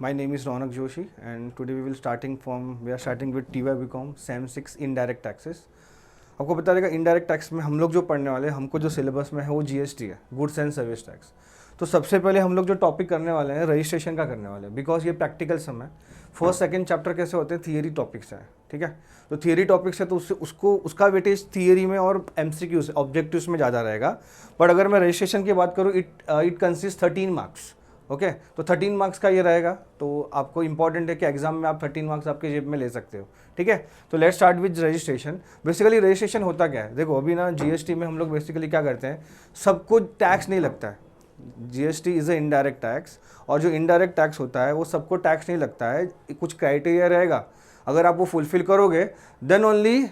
My name is Ronak Joshi, and today we are starting with TY BCom Sem 6 Indirect Taxes. आपको बता देगा indirect tax में हम लोग जो पढ़ने वाले हैं, हमको जो सिलेबस में है वो जीएसटी है, गुड्स एंड सर्विस टैक्स। तो सबसे पहले हम लोग जो टॉपिक करने वाले हैं रजिस्ट्रेशन का करने वाले हैं, बिकॉज ये प्रैक्टिकल सम है। फर्स्ट सेकंड चैप्टर कैसे होते हैं, थियरी टॉपिक्स है, ठीक है। तो थियरी टॉपिक्स है तो उसका वेटेज थियरी में और एमसीक्यूज ऑब्जेक्टिव्स में ज़्यादा रहेगा। बट अगर मैं रजिस्ट्रेशन की बात करूँ, इट कंसिस्ट 13 मार्क्स, ओके। तो 13 मार्क्स का ये रहेगा, तो आपको इंपॉर्टेंट है कि एग्जाम में आप 13 मार्क्स आपके जेब में ले सकते हो, ठीक है। तो let's start with registration. Basically registration होता क्या है, देखो अभी ना जीएसटी में हम लोग बेसिकली क्या करते हैं, सबको टैक्स नहीं लगता है। GST is a indirect tax, और जो इनडायरेक्ट टैक्स होता है वो सबको टैक्स नहीं लगता है। कुछ क्राइटेरिया रहेगा, अगर आप वो फुलफिल करोगे देन ओनली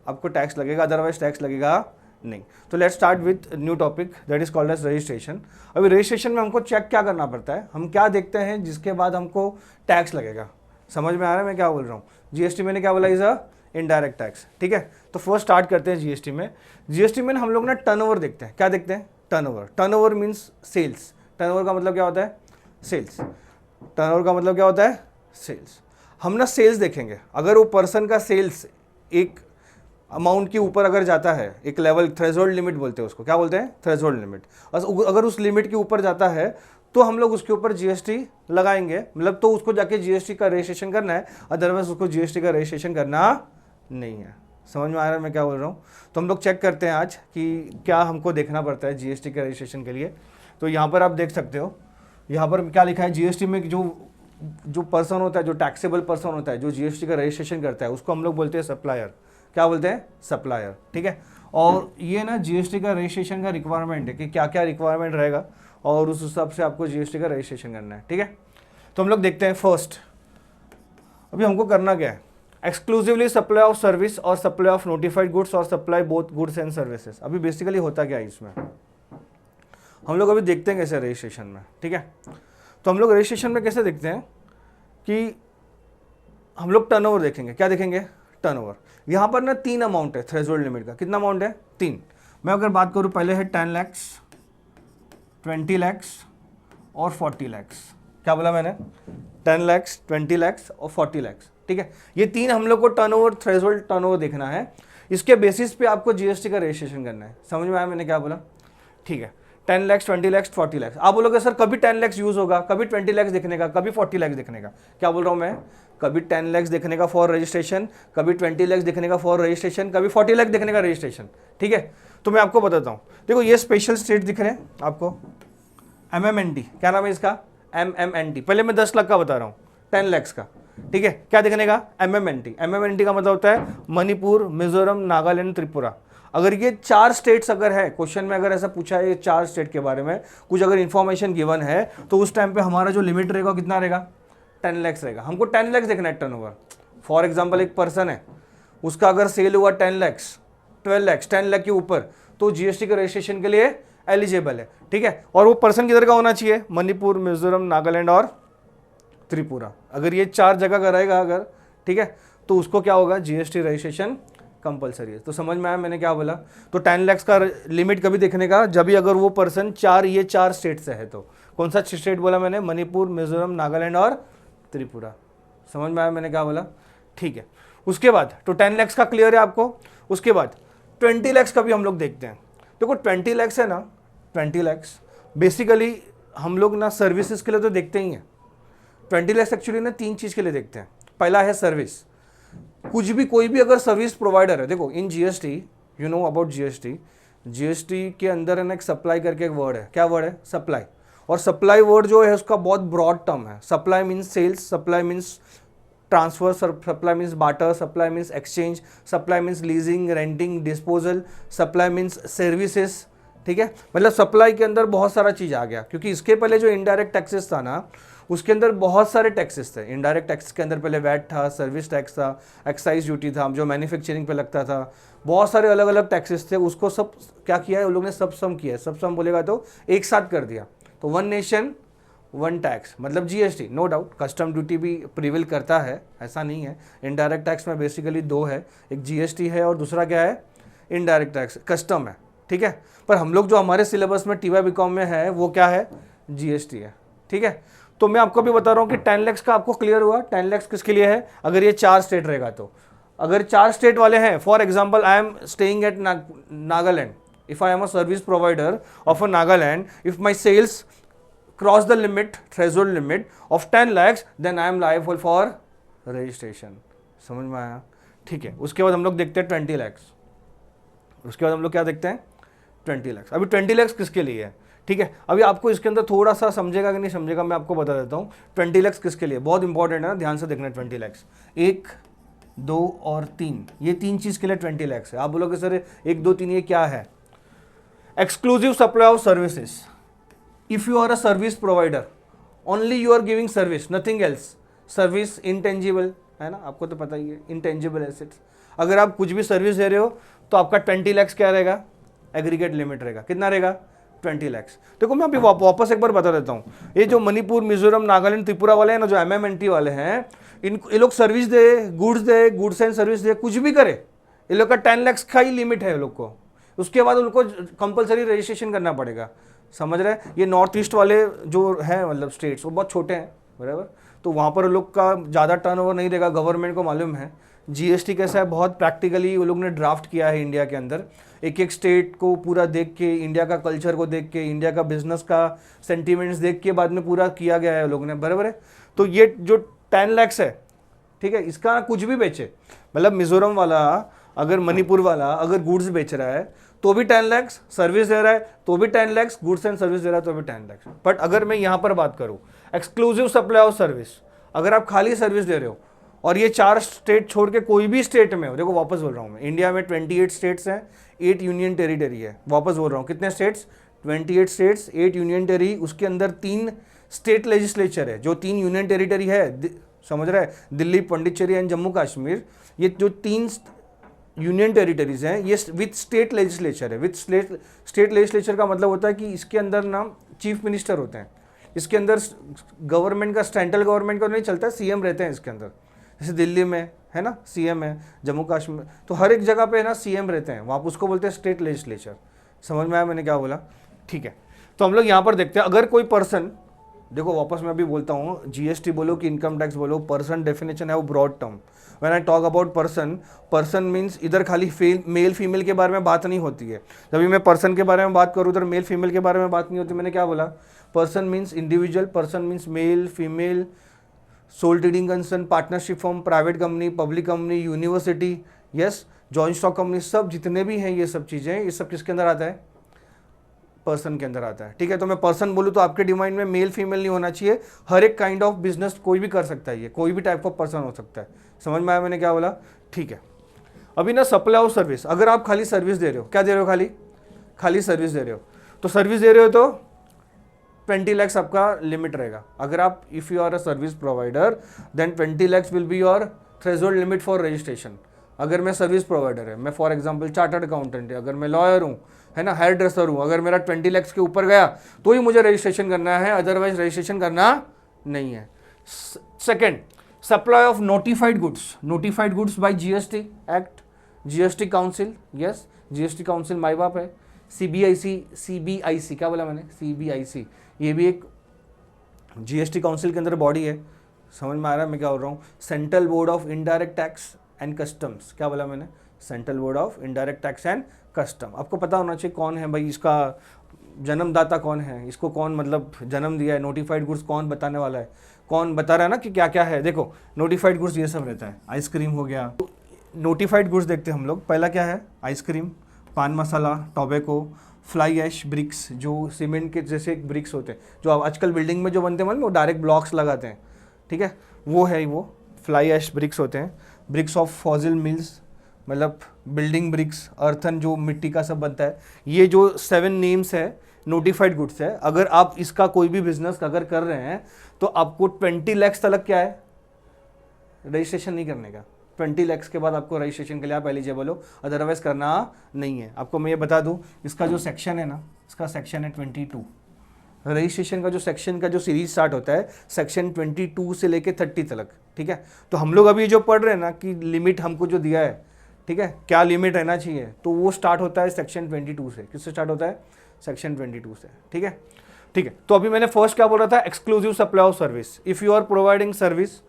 आपको टैक्स लगेगा, अदरवाइज टैक्स लगेगा नहीं। तो let's start with new topic that is called as registration. अभी रजिस्ट्रेशन में हमको चेक क्या करना पड़ता है, हम क्या देखते हैं जिसके बाद हमको टैक्स लगेगा। समझ में आ रहा है मैं क्या बोल रहा हूँ। जीएसटी मैंने क्या बोला, इज अ इनडायरेक्ट टैक्स, ठीक है। तो फर्स्ट स्टार्ट करते हैं जीएसटी में। जीएसटी में हम लोग ना टर्नओवर देखते हैं। क्या देखते हैं, turnover. Turnover means sales. Turnover का मतलब क्या होता है, सेल्स। टर्नओवर का मतलब क्या होता है, सेल्स। हम ना सेल्स देखेंगे, अगर वो पर्सन का सेल्स एक अमाउंट के ऊपर अगर जाता है, एक लेवल थ्रेशोल्ड लिमिट बोलते हैं उसको, क्या बोलते हैं, थ्रेशोल्ड लिमिट। अगर उस लिमिट के ऊपर जाता है तो हम लोग उसके ऊपर जीएसटी लगाएंगे, मतलब तो उसको जाके जीएसटी का रजिस्ट्रेशन करना है, अदरवाइज उसको जीएसटी का रजिस्ट्रेशन करना नहीं है। समझ में आ रहा है मैं क्या बोल रहा हूँ। तो हम लोग चेक करते हैं आज कि क्या हमको देखना पड़ता है जीएसटी के रजिस्ट्रेशन के लिए। तो यहाँ पर आप देख सकते हो, यहाँ पर क्या लिखा है, जीएसटी में जो पर्सन होता है, जो टैक्सेबल पर्सन होता है, जो जीएसटी का रजिस्ट्रेशन करता है, उसको हम लोग बोलते हैं सप्लायर। क्या बोलते हैं, सप्लायर, ठीक है। और ये ना जीएसटी का रजिस्ट्रेशन का रिक्वायरमेंट है कि क्या क्या रिक्वायरमेंट रहेगा, और उस हिसाब से आपको जीएसटी का रजिस्ट्रेशन करना है, ठीक है। तो हम लोग देखते हैं फर्स्ट, अभी हमको करना क्या है, एक्सक्लूसिवली सप्लाई ऑफ सर्विस और सप्लाई ऑफ नोटिफाइड गुड्स और supply both goods and services. अभी बेसिकली होता क्या है इसमें, हम लोग अभी देखते हैं कैसे रजिस्ट्रेशन में, ठीक है। तो हम लोग रजिस्ट्रेशन में कैसे देखते हैं कि हम लोग टर्नओवर देखेंगे। क्या देखेंगे, टर्नओवर। यहाँ पर ना 3 अमाउंट है थ्रेशोल्ड लिमिट का। कितना अमाउंट है, 3। मैं अगर बात करूँ, पहले है 10 लाख, 20 लाख और 40 लाख। क्या बोला मैंने, 10 लाख, 20 लाख और 40 लाख, ठीक है। ये 3 हम लोग को टर्नओवर, थ्रेशोल्ड टर्नओवर देखना है। इसके बेसिस पे आपको जीएसटी का रजिस्ट्रेशन करना है। समझ में आया मैंने क्या बोला, ठीक है। 10 लाख, 20 लाख, 40 लाख। आप बोलोगे सर कभी 10 लाख यूज होगा, कभी 20 लाख देखने का, कभी 40 लाख देखने का। क्या बोल रहा हूँ मैं, कभी 10 लाख देखने का फॉर रजिस्ट्रेशन, कभी 20 लाख देखने का फॉर रजिस्ट्रेशन, कभी 40 लाख देखने का रजिस्ट्रेशन, ठीक है। तो मैं आपको बताता हूँ, देखो ये स्पेशल स्टेट दिख रहे हैं आपको, MMNT। क्या नाम है इसका, MMNT। पहले मैं 10 लाख का बता रहा हूँ, 10 लाख का, ठीक है। क्या देखने का, MMNT। MMNT का मतलब होता है मणिपुर, मिजोरम, नागालैंड, त्रिपुरा। अगर ये 4 स्टेट्स अगर है, क्वेश्चन में अगर ऐसा पूछा है ये 4 स्टेट के बारे में कुछ अगर इन्फॉर्मेशन गिवन है, तो उस टाइम पे हमारा जो लिमिट रहेगा कितना रहेगा, 10 लाख रहेगा। हमको 10 लाख देखना है टर्नओवर। फॉर एग्जांपल एक पर्सन है, उसका अगर सेल हुआ 10 लाख, 12 लाख, 10 लाख के ऊपर, तो जीएसटी के रजिस्ट्रेशन के लिए एलिजिबल है, ठीक है। और वो पर्सन किधर का होना चाहिए, मणिपुर, मिजोरम, नागालैंड और त्रिपुरा। अगर ये 4 जगह का रहेगा अगर, ठीक है, तो उसको क्या होगा, जीएसटी रजिस्ट्रेशन कंपलसरी है। तो समझ में आया मैंने क्या बोला। तो 10 लाख का लिमिट कभी देखने का, जब भी अगर वो पर्सन ये 4 स्टेट से है। तो कौन सा स्टेट बोला मैंने, मणिपुर, मिजोरम, नागालैंड और त्रिपुरा। समझ में आया मैंने क्या बोला, ठीक है। उसके बाद तो 10 लाख का क्लियर है आपको। उसके बाद 20 लाख का भी हम लोग देखते हैं। देखो 20 लाख है ना, 20 लाख बेसिकली हम लोग ना सर्विसेज के लिए तो देखते ही हैं। 20 लाख एक्चुअली ना 3 चीज़ के लिए देखते हैं। पहला है सर्विस, कुछ भी कोई भी अगर सर्विस प्रोवाइडर है, देखो in GST, you know about GST के अंदर है ना एक सप्लाई करके एक वर्ड है। क्या वर्ड है, सप्लाई। और सप्लाई वर्ड जो है उसका बहुत ब्रॉड टर्म है। Supply means sales, supply means transfer, supply means barter, supply means exchange, supply means leasing, renting, disposal, supply means services, ठीक है। मतलब सप्लाई के अंदर बहुत सारा चीज़ आ गया, क्योंकि इसके पहले जो इनडायरेक्ट टैक्सेस था ना, उसके अंदर बहुत सारे टैक्सेस थे। इनडायरेक्ट टैक्स के अंदर पहले वैट था, सर्विस टैक्स था, एक्साइज ड्यूटी था जो मैन्युफैक्चरिंग पे लगता था, बहुत सारे अलग अलग टैक्सेस थे। उसको सब क्या किया है उन लोगों ने, सब सम किया है। सब सम बोलेगा तो एक साथ कर दिया। तो 1 नेशन 1 टैक्स मतलब GST. No doubt custom duty भी प्रिवेल करता है, ऐसा नहीं है। इनडायरेक्ट टैक्स में बेसिकली 2 है, एक जीएसटी है और दूसरा क्या है, इनडायरेक्ट टैक्स, कस्टम है, ठीक है। पर हम लोग जो हमारे सिलेबस में TY BCom में है वो क्या है, जीएसटी है, ठीक है। तो मैं आपको भी बता रहा हूँ कि 10 lakhs का आपको क्लियर हुआ। 10 lakhs किसके लिए है? अगर ये 4 स्टेट रहेगा तो, अगर 4 स्टेट वाले हैं, for example I am staying at Nagaland, if I am a service provider of a Nagaland, if my sales cross the limit, threshold limit of 10 lakhs, then I am liable for registration. समझ में आया? ठीक है। उसके बाद हम लोग देखते हैं 20 lakhs। उसके बाद हम लोग क्या देखते हैं? 20 lakhs। अभी 20 lakhs किसके लिए है? ठीक है, अभी आपको इसके अंदर थोड़ा सा समझेगा कि नहीं समझेगा, मैं आपको बता देता हूँ। 20 lakhs किसके लिए? बहुत इंपॉर्टेंट है ना, ध्यान से देखना। 20 lakhs 1, 2 और 3, ये 3 चीज के लिए 20 lakhs है। आप बोलोगे सर 1, 2, 3 ये क्या है? Exclusive supply of services. If you are a service provider, only you are giving service, nothing else. Service intangible है ना, आपको तो पता ही है, इंटेंजिबल एसेट्स। अगर आप कुछ भी सर्विस दे रहे हो तो आपका 20 lakhs क्या रहेगा? एग्रीगेट लिमिट रहेगा। कितना रहेगा? 20 lakhs। देखो मैं अभी वापस एक बार बता देता हूँ, ये जो मणिपुर, मिजोरम, नागालैंड, त्रिपुरा वाले हैं ना, जो MMNT वाले हैं, ये लोग सर्विस दे, गुड्स एंड सर्विस दे, कुछ भी करे, ये लोग का 10 lakhs का ही लिमिट है लोग को। उसके बाद उनको कंपलसरी रजिस्ट्रेशन करना पड़ेगा। समझ रहे हैं? ये नॉर्थ ईस्ट वाले जो हैं मतलब स्टेट्स, वो बहुत छोटे हैं, बराबर, तो वहाँ पर लोग का ज़्यादा टर्नओवर नहीं रहेगा। गवर्नमेंट को मालूम है GST कैसा है, बहुत प्रैक्टिकली वो लोग ने ड्राफ्ट किया है इंडिया के अंदर, एक एक स्टेट को पूरा देख के, इंडिया का कल्चर को देख के, इंडिया का बिजनेस का सेंटीमेंट्स देख के बाद में पूरा किया गया है लोग ने, बराबर है। तो ये जो 10 lakhs है, ठीक है, इसका कुछ भी बेचे, मतलब मिजोरम वाला अगर, मणिपुर वाला अगर गुड्स बेच रहा है तो भी 10 lakhs, सर्विस दे रहा है तो भी 10 lakhs, गुड्स एंड सर्विस दे रहा है तो भी 10 lakhs। बट अगर मैं यहाँ पर बात करूँ एक्सक्लूसिव सप्लाई ऑफ सर्विस, अगर आप खाली सर्विस दे रहे हो और ये 4 स्टेट छोड़ के कोई भी स्टेट में हो, देखो वापस बोल रहा हूँ मैं, इंडिया में 28 स्टेट्स हैं, 8 यूनियन टेरिटरी है। वापस बोल रहा हूँ, कितने स्टेट्स? 28 स्टेट्स, 8 यूनियन टेरिटरी, उसके अंदर 3 स्टेट लेजिस्लेचर है। जो 3 यूनियन टेरिटरी है, समझ रहे हैं, दिल्ली, पौंडीचेरी एंड जम्मू कश्मीर, ये जो 3 यूनियन टेरिटरीज हैं, ये विथ स्टेट लेजिस्लेचर है। विथ स्टेट लेजिस्लेचर का मतलब होता है कि इसके अंदर ना चीफ मिनिस्टर होते हैं, इसके अंदर गवर्नमेंट का, सेंट्रल गवर्नमेंट का नहीं चलता है, CM रहते हैं इसके अंदर। जैसे दिल्ली में है ना CM है, जम्मू कश्मीर, तो हर एक जगह पे है ना CM रहते हैं, वहाँ उसको बोलते हैं स्टेट लेजिस्लेचर। समझ में आया मैंने क्या बोला? ठीक है, तो हम लोग यहाँ पर देखते हैं, अगर कोई पर्सन, देखो वापस मैं अभी बोलता हूँ, GST बोलो कि इनकम टैक्स बोलो, पर्सन डेफिनेशन है वो broad term. When I talk about person, person means इधर खाली मेल फीमेल के बारे में बात नहीं होती है। जब भी मैं पर्सन के बारे में बात करूँ उधर मेल फीमेल के बारे में बात नहीं होती। मैंने क्या बोला? Person means individual, person means male, female, sole trading concern, partnership form, private company, public company, university, yes, joint stock company, सब जितने भी हैं ये सब चीज़ें, ये सब किसके अंदर आता है? पर्सन के अंदर आता है। ठीक है, तो मैं पर्सन बोलूँ तो आपके डिमांड में मेल फीमेल नहीं होना चाहिए, हर एक काइंड ऑफ बिजनेस कोई भी कर सकता है, ये कोई भी टाइप ऑफ पर्सन हो सकता है। समझ में आया मैंने क्या बोला? ठीक है, अभी ना सप्लाई ऑफ सर्विस, अगर आप खाली सर्विस दे रहे हो, क्या दे रहे हो? खाली सर्विस दे रहे हो, तो सर्विस दे रहे हो तो 20 lakhs आपका लिमिट रहेगा। अगर आप, if you are a service provider, then 20 lakhs will be your threshold limit for registration. अगर मैं सर्विस प्रोवाइडर है, मैं फॉर एग्जांपल चार्टर्ड अकाउंटेंट है, अगर मैं लॉयर हूँ, है ना, हेयर ड्रेसर हूँ, अगर मेरा 20 lakhs के ऊपर गया तो ही मुझे रजिस्ट्रेशन करना है, अदरवाइज रजिस्ट्रेशन करना नहीं है। Second, supply of notified goods by GST act, GST council, yes, GST council माई बाप है, CBIC, क्या बोला मैंने? CBIC, ये भी एक GST काउंसिल के अंदर बॉडी है। समझ में आ रहा है मैं क्या बोल रहा हूँ? Central board of indirect tax and customs, क्या बोला मैंने? Central board of indirect tax and custom. आपको पता होना चाहिए कौन है भाई, इसका जन्मदाता कौन है, इसको कौन मतलब जन्म दिया है, नोटिफाइड गुड्स कौन बताने वाला है, कौन बता रहा है ना कि क्या क्या है। देखो नोटिफाइड गुड्स ये सब रहता है, आइसक्रीम हो गया, नोटिफाइड गुड्स देखते हैं हम लोग। पहला क्या है? आइसक्रीम, पान मसाला, टोबैको, फ्लाई ऐश ब्रिक्स, जो सीमेंट के जैसे एक ब्रिक्स होते हैं, जो आजकल बिल्डिंग में जो बनते हैं, मतलब वो डायरेक्ट ब्लॉक्स लगाते हैं, ठीक है, वो है, वो फ्लाई ऐश ब्रिक्स होते हैं। ब्रिक्स ऑफ फॉसिल मिल्स, मतलब बिल्डिंग ब्रिक्स, अर्थन जो मिट्टी का सब बनता है, ये जो 7 नेम्स है नोटिफाइड गुड्स है। अगर आप इसका कोई भी बिजनेस अगर कर रहे हैं तो आपको 20 lakhs तक क्या है? रजिस्ट्रेशन नहीं करने का। 20 lakhs के बाद आपको रजिस्ट्रेशन के लिए आप एलिजिबल हो, अदरवाइज करना नहीं है। आपको मैं ये बता दूं, इसका जो सेक्शन है ना, इसका सेक्शन है 22, रजिस्ट्रेशन का जो सेक्शन का जो सीरीज स्टार्ट होता है सेक्शन 22 से लेके 30 तक, ठीक है। तो हम लोग अभी जो पढ़ रहे हैं ना कि लिमिट हमको जो दिया है, ठीक है, क्या लिमिट रहना चाहिए, तो वो स्टार्ट होता है सेक्शन 22 से। किससे स्टार्ट होता है? सेक्शन 22 से, ठीक है। ठीक है, तो अभी मैंने फर्स्ट क्या बोल रहा था, exclusive supply of service. If you are providing service,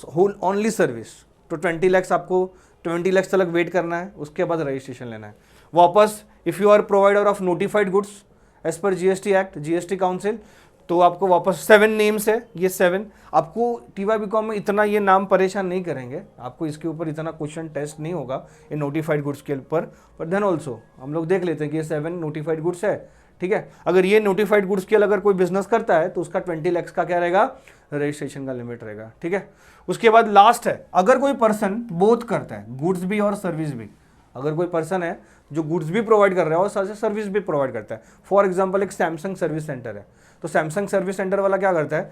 whole only service, तो 20 लैक्स आपको 20 लैक्स तक वेट करना है, उसके बाद रजिस्ट्रेशन लेना है वापस। If you are provider of notified goods as per GST act, GST council, तो आपको वापस 7 नेम्स है, ये 7 आपको TY-BCom में इतना ये नाम परेशान नहीं करेंगे, आपको इसके ऊपर इतना क्वेश्चन टेस्ट नहीं होगा ये नोटिफाइड गुड्स के ऊपर, पर देन ऑल्सो हम लोग देख लेते हैं कि ये 7 नोटिफाइड गुड्स है, ठीक है। अगर ये नोटिफाइड गुड्स के अगर कोई बिजनेस करता है तो उसका 20 लैक्स का क्या रहेगा, रजिस्ट्रेशन का लिमिट रहेगा, ठीक है। उसके बाद लास्ट है, अगर कोई पर्सन बोथ करता है, गुड्स भी और सर्विस भी, अगर कोई पर्सन है जो गुड्स भी प्रोवाइड कर रहा है और साथ सर्विस भी प्रोवाइड करता है। फॉर एग्जांपल एक सैमसंग सर्विस सेंटर है, तो सैमसंग सर्विस सेंटर वाला क्या करता है,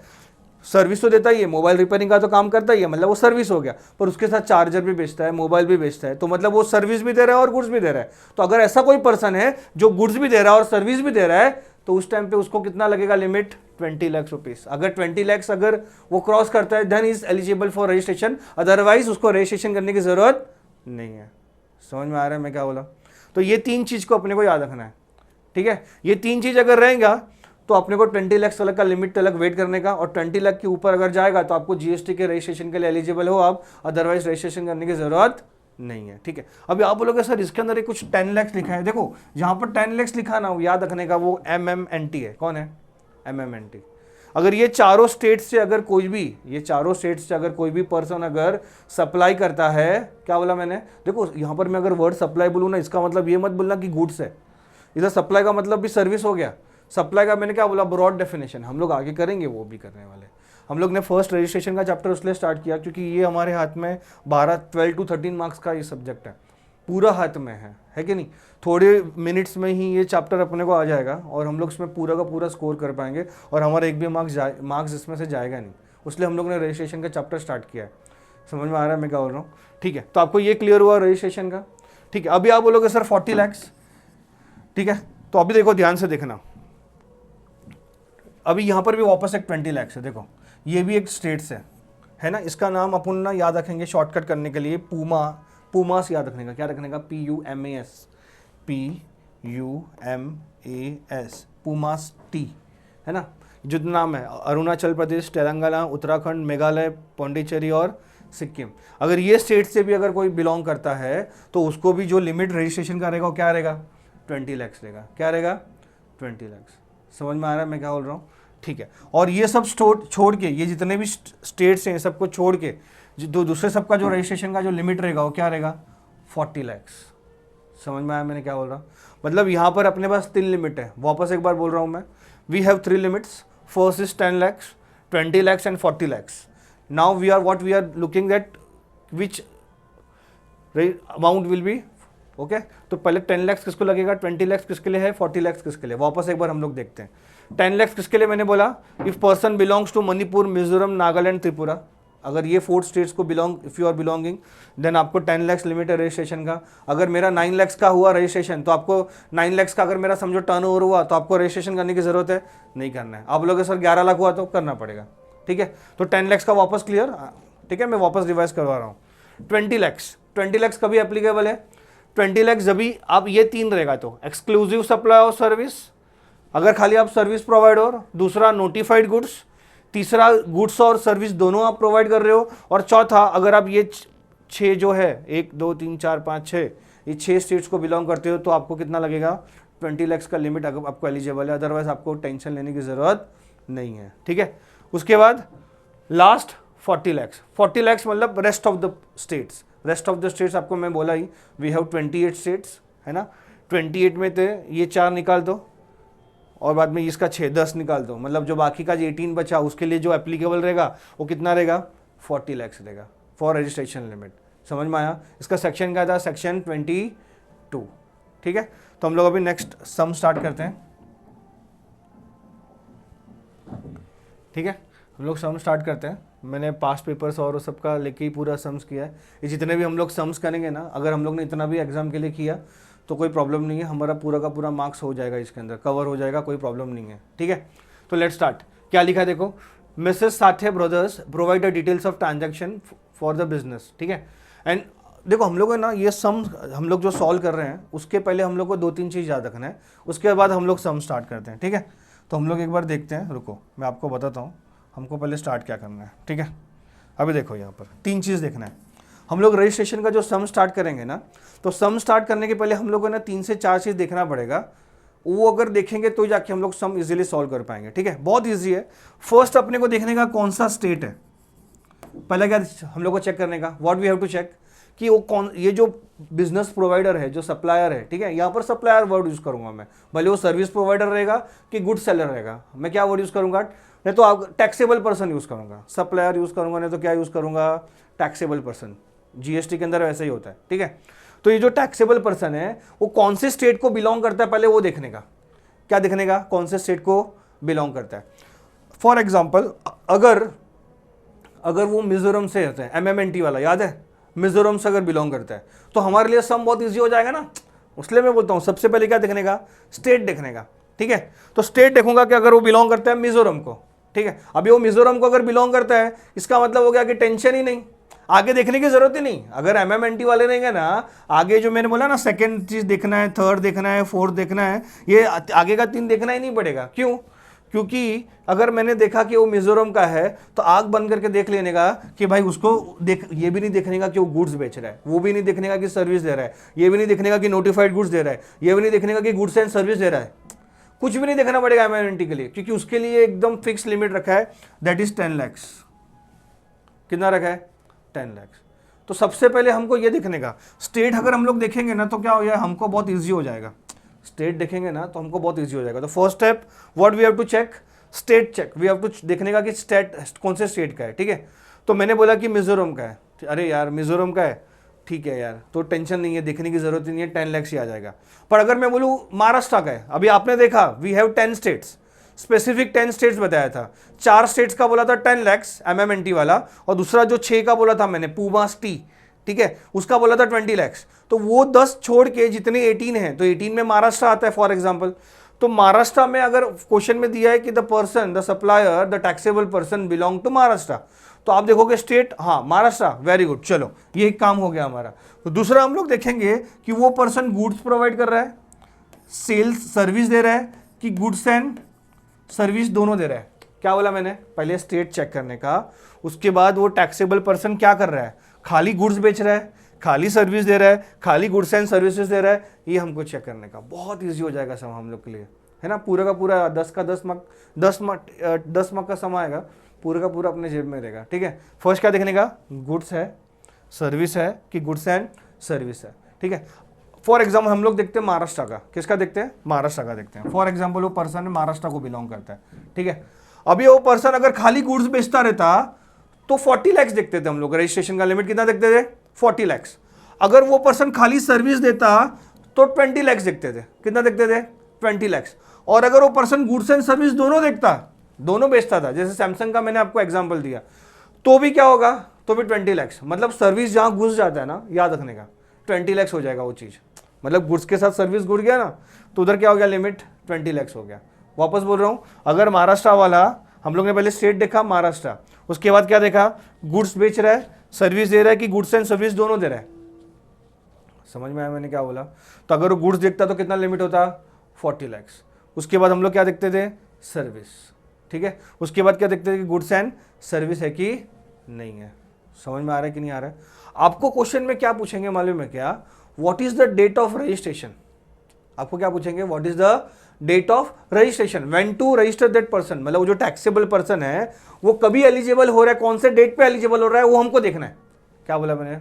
सर्विस तो देता ही है, मोबाइल रिपेयरिंग का तो काम करता ही है, मतलब वो सर्विस हो गया, पर उसके साथ चार्जर भी बेचता है, मोबाइल भी बेचता है, तो मतलब वो सर्विस भी दे रहा है और गुड्स भी दे रहा है। तो अगर ऐसा कोई पर्सन है जो गुड्स भी दे रहा है और सर्विस भी दे रहा है, तो उस टाइम पे उसको कितना लगेगा लिमिट, 20 लाख रुपीस। अगर 20 लैक्स अगर वो क्रॉस करता है then is eligible for registration, otherwise उसको रजिस्ट्रेशन करने की जरूरत नहीं है। समझ में आ रहा है मैं क्या बोला? तो ये 3 चीज को अपने को याद रखना है, ठीक है। ये 3 चीज अगर रहेगा तो अपने को 20 लाख तक का लिमिट तक वेट करने का, और 20 लाख के ऊपर अगर जाएगा तो आपको जीएसटी के रजिस्ट्रेशन के लिए एलिजिबल हो आप, अदरवाइज रजिस्ट्रेशन करने की जरूरत नहीं है, ठीक है। अभी आप बोलोगे सर इसके अंदर कुछ 10 लाख लिखा है, देखो जहां पर 10 लाख लिखा ना, याद रखने का वो MMNT है। कौन है? MMNT। अगर ये चारों स्टेट से अगर कोई भी, ये चारों स्टेट से अगर कोई भी पर्सन अगर सप्लाई करता है, क्या बोला मैंने, देखो यहाँ पर मैं अगर वर्ड सप्लाई बोलूँ ना, इसका मतलब ये मत बोलना कि गुड्स है, इधर सप्लाई का मतलब भी सर्विस हो गया। सप्लाई का मैंने क्या बोला, ब्रॉड डेफिनेशन, हम लोग आगे करेंगे, वो भी करने वाले। हम लोग ने फर्स्ट रजिस्ट्रेशन का चैप्टर इसलिए स्टार्ट किया क्योंकि ये हमारे हाथ में 12 to 13 मार्क्स का ये सब्जेक्ट है, पूरा हाथ में है कि नहीं। थोड़े मिनट्स में ही ये चैप्टर अपने को आ जाएगा और हम लोग इसमें पूरा का पूरा स्कोर कर पाएंगे और हमारा एक भी मार्क्स इसमें से जाएगा नहीं, इसलिए हम लोग ने रजिस्ट्रेशन का चैप्टर स्टार्ट किया है। समझ में आ रहा है मैं क्या बोल रहा हूँ? ठीक है, तो आपको ये क्लियर हुआ रजिस्ट्रेशन का, ठीक है। अभी आप बोलोगे सर 40 लैक्स, ठीक है, तो अभी देखो ध्यान से देखना, अभी यहाँ पर भी वापस एक 20 लैक्स है, देखो ये भी एक स्टेट्स है ना, इसका नाम अपन ना याद रखेंगे शॉर्टकट करने के लिए, पूमास याद रखने का, क्या रखने का, PUMAS, पूमास टी, है ना, जो नाम है अरुणाचल प्रदेश, तेलंगाना, उत्तराखंड, मेघालय, पौंडीचेरी और सिक्किम। अगर ये स्टेट से भी अगर कोई बिलोंग करता है तो उसको भी जो लिमिट रजिस्ट्रेशन का रहेगा वो क्या रहेगा, 20 लैक्स रहेगा। क्या रहेगा? 20 लैक्स। समझ में आ रहा है मैं क्या बोल रहा हूँ? ठीक है, और ये सब छोड़ के, ये जितने भी स्टेट्स हैं सबको छोड़ के जो दूसरे सबका जो रजिस्ट्रेशन का जो लिमिट रहेगा वो क्या रहेगा, 40 लैक्स। समझ में आया मैंने क्या बोल रहा हूँ? मतलब यहाँ पर अपने पास 3 लिमिट है, वापस एक बार बोल रहा हूँ मैं, we have 3 limits, first is 10 lakhs, 20 lakhs and 40 lakhs. Now we are looking that which amount will be, okay. तो पहले 10 लैक्स किसको लगेगा, 20 लैक्स किसके लिए है, 40 लैक्स किसके लिए, वापस एक बार हम लोग देखते हैं। 10 लैक्स किसके लिए मैंने बोला, if person belongs to Manipur, Mizoram, Nagaland, Tripura, अगर ये 4 स्टेट्स को if you are belonging, then आपको 10 लैक्स लिमिट है रजिस्ट्रेशन का। अगर मेरा 9 लैक्स का हुआ रजिस्ट्रेशन तो आपको 9 लैक्स का अगर मेरा समझो टर्नओवर हुआ तो आपको रजिस्ट्रेशन करने की जरूरत है, नहीं करना है। आप लोग सर 11 लाख हुआ तो करना पड़ेगा, ठीक है। तो 10 लैक्स का वापस क्लियर, ठीक है, मैं वापस रिवाइज करवा रहा हूँ। 20 लैक्स कभी एप्लीकेबल है, 20 लैक्स जब भी आप ये 3 रहेगा तो एक्सक्लूसिव सप्लाई ऑफ सर्विस, अगर खाली आप सर्विस प्रोवाइड हो, दूसरा नोटिफाइड गुड्स, तीसरा गुड्स और सर्विस दोनों आप प्रोवाइड कर रहे हो, और चौथा अगर आप ये 6 जो है 1 2 3 4 5 6 ये 6 स्टेट्स को बिलोंग करते हो तो आपको कितना लगेगा, 20 लैक्स का लिमिट अगर आपको एलिजिबल है, अदरवाइज आपको टेंशन लेने की ज़रूरत नहीं है, ठीक है। उसके बाद लास्ट 40 लैक्स मतलब rest of the states. Rest of the states आपको मैं बोला ही, वी हैव 28 स्टेट्स, है ना, 28 में थे ये 4 निकाल दो और बाद में इसका 10 निकाल दो, मतलब जो बाकी का जो 18 बचा उसके लिए जो एप्लीकेबल रहेगा वो कितना रहेगा, 40 लैक्स रहेगा फॉर रजिस्ट्रेशन लिमिट। समझ में आया? इसका सेक्शन क्या था, सेक्शन 22, ठीक है। तो हम लोग अभी नेक्स्ट सम स्टार्ट करते हैं, ठीक है, हम लोग सम स्टार्ट करते हैं। मैंने पास्ट पेपर्स और सबका लेके ही पूरा सम्स किया है, ये जितने भी हम लोग सम्स करेंगे ना, अगर हम लोग ने इतना भी एग्जाम के लिए किया तो कोई प्रॉब्लम नहीं है, हमारा पूरा का पूरा मार्क्स हो जाएगा, इसके अंदर कवर हो जाएगा, कोई प्रॉब्लम नहीं है, ठीक है। तो लेट्स स्टार्ट। क्या लिखा है देखो, Mrs Sathe brothers provide the details of transaction for the business, ठीक है। एंड देखो हम लोग है ना, ये सम हम लोग जो सॉल्व कर रहे हैं उसके पहले हम लोग को 2-3 चीज़ याद रखना है, उसके बाद हम लोग सम स्टार्ट करते हैं, ठीक है। तो हम लोग एक बार देखते हैं, रुको मैं आपको बताता हूँ हमको पहले स्टार्ट क्या करना है, ठीक है। अभी देखो यहाँ पर 3 चीज़ देखना है। हम लोग रजिस्ट्रेशन का जो सम स्टार्ट करेंगे ना, तो सम स्टार्ट करने के पहले हम लोग को ना 3 से 4 चीज़ देखना पड़ेगा। वो अगर देखेंगे तो जाके हम लोग सम इजीली सॉल्व कर पाएंगे, ठीक है। बहुत इजी है। फर्स्ट अपने को देखने का कौन सा स्टेट है, पहले क्या हम लोग को चेक करने का, what we have to check कि वो कौन, ये जो बिजनेस प्रोवाइडर है, जो सप्लायर है, ठीक है। यहाँ पर सप्लायर वर्ड यूज करूंगा मैं, भले वो सर्विस प्रोवाइडर रहेगा कि गुड सेलर रहेगा, मैं क्या वर्ड यूज करूंगा, नहीं तो आप टैक्सेबल पर्सन यूज करूंगा, सप्लायर यूज करूंगा, नहीं तो क्या यूज करूंगा, टैक्सेबल पर्सन। जीएसटी के अंदर वैसे ही होता है, ठीक है। तो ये जो टैक्सेबल पर्सन है वो कौन से स्टेट को बिलोंग करता है, पहले वो देखने का, क्या देखने का, कौन से स्टेट को बिलोंग करता है। फॉर एग्जाम्पल अगर वो मिजोरम से होते हैं, MMNT वाला याद है, मिजोरम से अगर बिलोंग करता है तो हमारे लिए सम बहुत इजी हो जाएगा ना। उसलिए मैं बोलता हूँ सबसे पहले क्या देखने का, स्टेट देखने का, ठीक है। तो स्टेट देखूंगा कि अगर वो बिलोंग करता है मिजोरम को, ठीक है। अभी वो मिजोरम को अगर बिलोंग करता है, इसका मतलब हो गया कि टेंशन ही नहीं, आगे देखने की जरूरत ही नहीं। अगर MMNT वाले रहेंगे ना, आगे जो मैंने बोला ना, सेकंड चीज देखना है, थर्ड देखना है, फोर्थ देखना है, ये आगे का 3 देखना ही नहीं पड़ेगा। क्यों? क्योंकि अगर मैंने देखा कि वो मिजोरम का है तो आग बंद करके देख लेने का कि भाई उसको देख, ये भी नहीं देखने का कि वो गुड्स बेच रहा है, वो भी नहीं देखने का कि सर्विस दे रहा है, ये भी नहीं देखने का कि नोटिफाइड गुड्स दे रहा है, ये भी नहीं देखने का कि गुड्स एंड सर्विस दे रहा है, कुछ भी नहीं देखना पड़ेगा MMNT के लिए, क्योंकि उसके लिए एकदम फिक्स लिमिट रखा है, दैट इज 10 लाख। कितना रखा है? 10 लाख। तो सबसे पहले हमको ये देखने का, स्टेट अगर हम लोग देखेंगे ना तो क्या हो जाएगा, हमको बहुत ईजी हो जाएगा। स्टेट देखेंगे ना तो हमको बहुत इजी हो जाएगा। तो first step what we have to check, state check. We have to देखने का कि स्टेट कौन से स्टेट का है, ठीक है। तो मैंने बोला कि मिजोरम का है, अरे यार मिजोरम का है, ठीक है यार, तो टेंशन नहीं है, देखने की जरूरत नहीं है, 10 लाख ही आ जाएगा। पर अगर मैं बोलूँ महाराष्ट्र का है, अभी आपने देखा we have 10 states, specific 10 states बताया था, 4 स्टेट्स का बोला था 10 लाख MMNT वाला, और दूसरा जो 6 का बोला था मैंने पूमास टी, ठीक है, उसका बोला था 20 लाख। तो वो 10 छोड़ के जितने 18 हैं, तो 18 में महाराष्ट्र आता है फॉर एग्जांपल। तो महाराष्ट्र में अगर क्वेश्चन में दिया है कि the person, the supplier, the taxable person belong to Maharashtra, तो आप देखोगे स्टेट, हाँ महाराष्ट्र, वेरी गुड, चलो ये एक काम हो गया हमारा। तो दूसरा हम लोग देखेंगे कि वो पर्सन गुड्स प्रोवाइड कर रहा है, सेल्स सर्विस दे रहा है, कि गुड्स एंड सर्विस दोनों दे रहा है। क्या बोला मैंने, पहले स्टेट चेक करने का, उसके बाद वो टैक्सेबल पर्सन क्या कर रहा है, खाली गुड्स बेच रहा है, खाली सर्विस दे रहा है, खाली गुड्स एंड सर्विसेज दे रहा है, ये हमको चेक करने का। बहुत इजी हो जाएगा सम हम लोग के लिए, है ना। पूरा का पूरा 10 का 10 मार्क का सम आएगा, पूरा का पूरा अपने जेब में रहेगा, ठीक है। फर्स्ट क्या देखने का, गुड्स है, सर्विस है, कि गुड्स एंड सर्विस है, ठीक है। फॉर एग्जाम्पल हम लोग देखते हैं महाराष्ट्र का, किसका देखते हैं, महाराष्ट्र का देखते हैं। फॉर एग्जाम्पल वो पर्सन महाराष्ट्र को बिलोंग करता है, ठीक है। अभी वो पर्सन अगर खाली गुड्स बेचता रहता तो 40 लाख देखते थे हम लोग, रजिस्ट्रेशन का लिमिट कितना देखते थे, 40 लाख। अगर वो पर्सन खाली सर्विस देता तो 20 लाख देखते थे, कितना देखते थे, 20 लाख। और अगर वो पर्सन गुड्स एंड सर्विस दोनों देखता, दोनों बेचता था, जैसे सैमसंग का मैंने आपको एग्जांपल दिया, तो भी क्या होगा, तो भी 20 लाख। मतलब सर्विस जहां घुस जाता है ना, याद रखने का, 20 लाख हो जाएगा वो चीज़। मतलब गुड्स के साथ सर्विस घुस गया ना, तो उधर क्या हो गया, लिमिट 20 लाख हो गया। वापस बोल रहा हूँ, अगर महाराष्ट्र वाला, हम लोग ने पहले स्टेट देखा महाराष्ट्र, उसके बाद क्या देखा, गुड्स बेच रहा है, सर्विस दे रहा है, कि गुड्स एंड सर्विस दोनों दे रहा है। समझ में आया मैंने क्या बोला। तो अगर वो गुड्स देखता तो कितना लिमिट होता, 40 लाख। उसके बाद हम लोग क्या देखते थे, सर्विस, ठीक है। उसके बाद क्या देखते थे कि गुड्स एंड सर्विस है कि नहीं है। समझ में आ रहा है कि नहीं आ रहा है। आपको क्वेश्चन में क्या पूछेंगे मालूम है क्या, what is the date of registration. आपको क्या पूछेंगे, what is the date of registration, when to register that person. मतलब वो जो टैक्सेबल पर्सन है वो कभी एलिजिबल हो रहा है, कौन से डेट पे एलिजिबल हो रहा है, वो हमको देखना है। क्या बोला मैंने,